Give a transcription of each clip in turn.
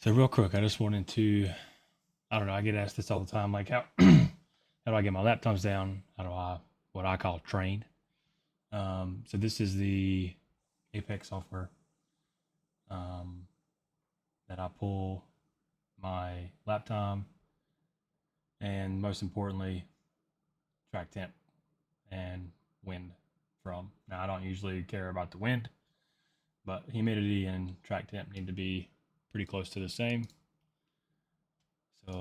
So real quick, I just wanted to, I don't know, I get asked this all the time, like how how do I get my lap times down? How do I what I call train? So this is the Apex software um, that I pull my lap time and most importantly track temp and wind from. Now I don't usually care about the wind, but humidity and track temp need to be pretty close to the same. So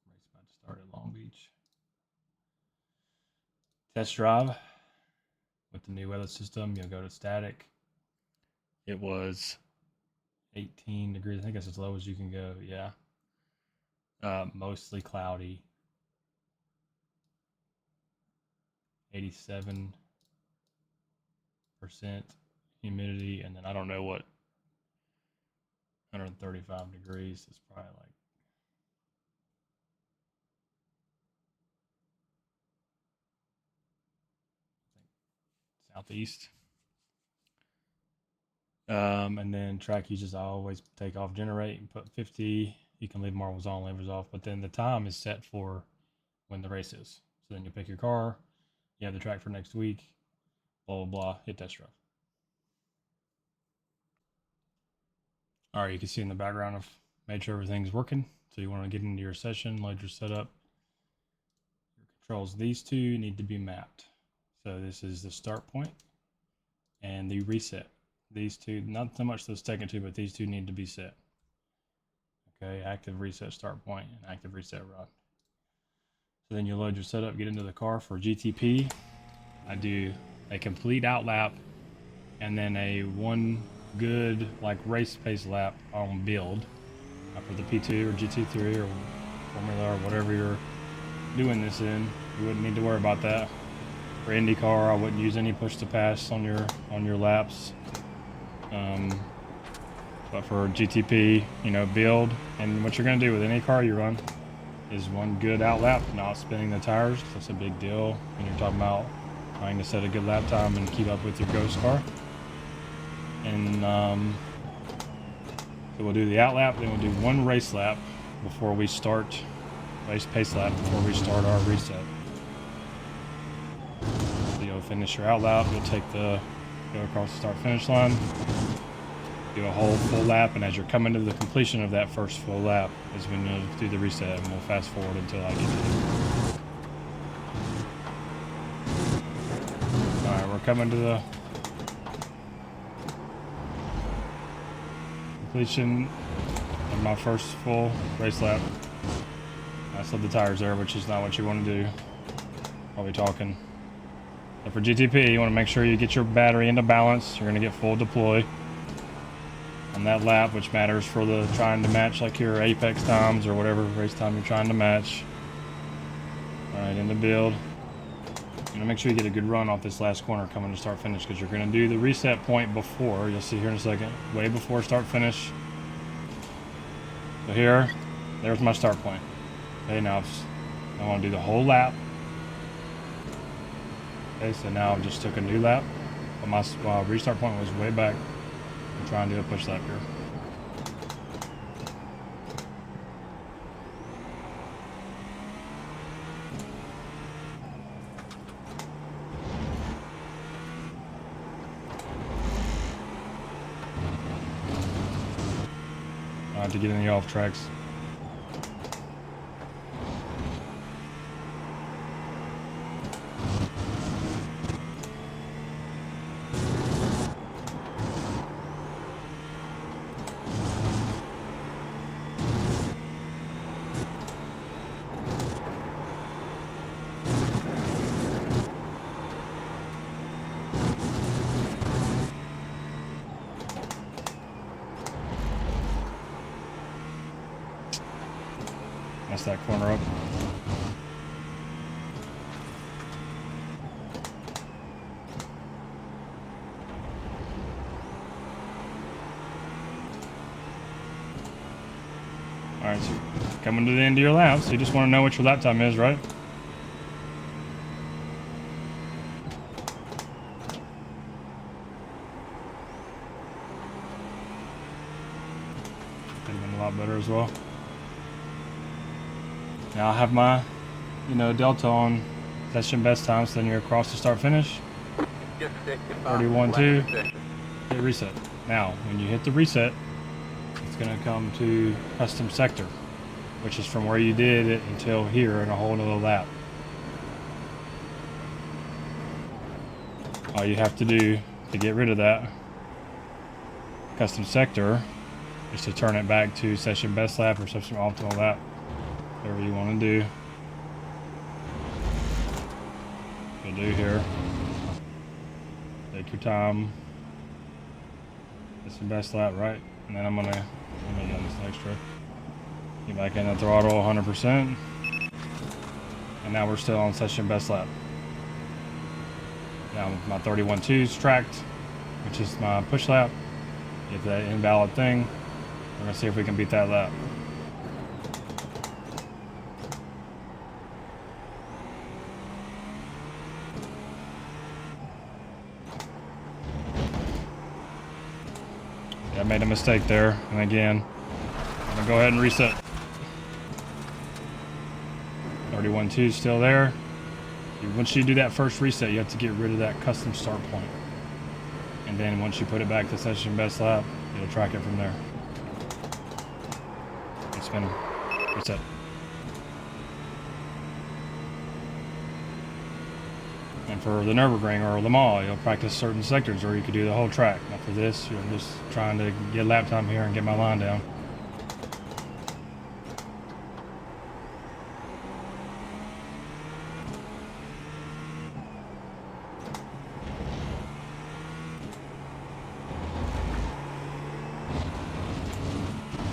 race about to start at Long Beach. Test drive with the new weather system. You'll go to static. It was 18 degrees. I think that's as low as you can go. Yeah. Mostly cloudy. 87% humidity. And then I don't know what 135 degrees is probably like. I think southeast. And then track uses I always take off generate and put 50. You can leave marbles on, levers off, but then the time is set for when the race is. So then you pick your car, you have the track for next week, blah, blah, blah, hit test drive. All right, you can see in the background I've made sure everything's working. So you want to get into your session, load your setup. Your controls, these two need to be mapped. So this is the start point and the reset. These two, not so much those second two, but these two need to be set. Okay, active reset start point and active reset rod. So then you load your setup, get into the car for GTP. I do a complete out lap and then a one good like race pace lap on build for the P2 or GT3 or Formula or whatever you're doing this in. You wouldn't need to worry about that. For IndyCar, I wouldn't use any push to pass on your laps. But for GTP, you know, build, and what you're going to do with any car you run is one good out lap, not spinning the tires. That's a big deal when you're talking about trying to set a good lap time and keep up with your ghost car. And so we'll do the out lap, then we'll do one race lap before we start, race pace lap before we start our reset. So you'll finish your out lap, you'll go across the start finish line, do a whole full lap, and as you're coming to the completion of that first full lap is when you'll do the reset, and we'll fast forward until I get to it. Alright, we're coming to the completion of my first full race lap. I slid the tires there, which is not what you want to do. Probably talking. But for GTP, you want to make sure you get your battery into balance. You're going to get full deploy on that lap, which matters for the trying to match like your Apex times or whatever race time you're trying to match. Alright, in the build. You're going to make sure you get a good run off this last corner coming to start finish, because you're going to do the reset point before. You'll see here in a second. Way before start finish. So here, there's my start point. Okay, now I want to do the whole lap. Okay, so now I just took a new lap. But my restart point was way back. I'm trying to do a push lap here. To get in the off tracks. Mess that corner up. Alright, so coming to the end of your lap, so you just want to know what your lap time is, right? a lot better as well. Now I have my, delta on session best time, so then you're across to start finish. 31.2. Hit reset. Now, when you hit the reset, it's going to come to custom sector, which is from where you did it until here in a whole nother lap. All you have to do to get rid of that custom sector is to turn it back to session best lap or session optimal lap, whatever you want to do. You'll do here. Take your time. Session best lap, right? And then I'm gonna do this extra. Get back in the throttle 100%. And now we're still on session best lap. Now my 31.2 is tracked, which is my push lap. Get that invalid thing. We're gonna see if we can beat that lap. I made a mistake there, and again, I'm gonna go ahead and reset. 31.2 is still there. Once you do that first reset, you have to get rid of that custom start point. And then once you put it back to session best lap, it'll track it from there. Spin, reset. And for the Nürburgring or Le Mans, you'll practice certain sectors, or you could do the whole track. Now for this, you're just trying to get lap time here and get my line down.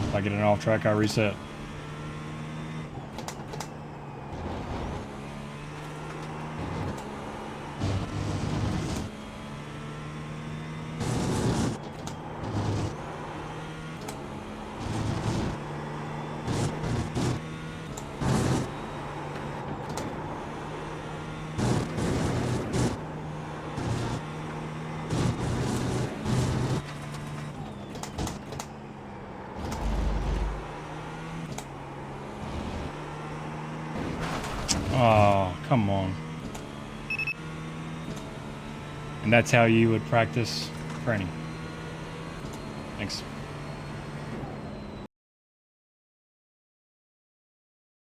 If I get an off track, I reset. Oh, come on. And that's how you would practice training. Thanks.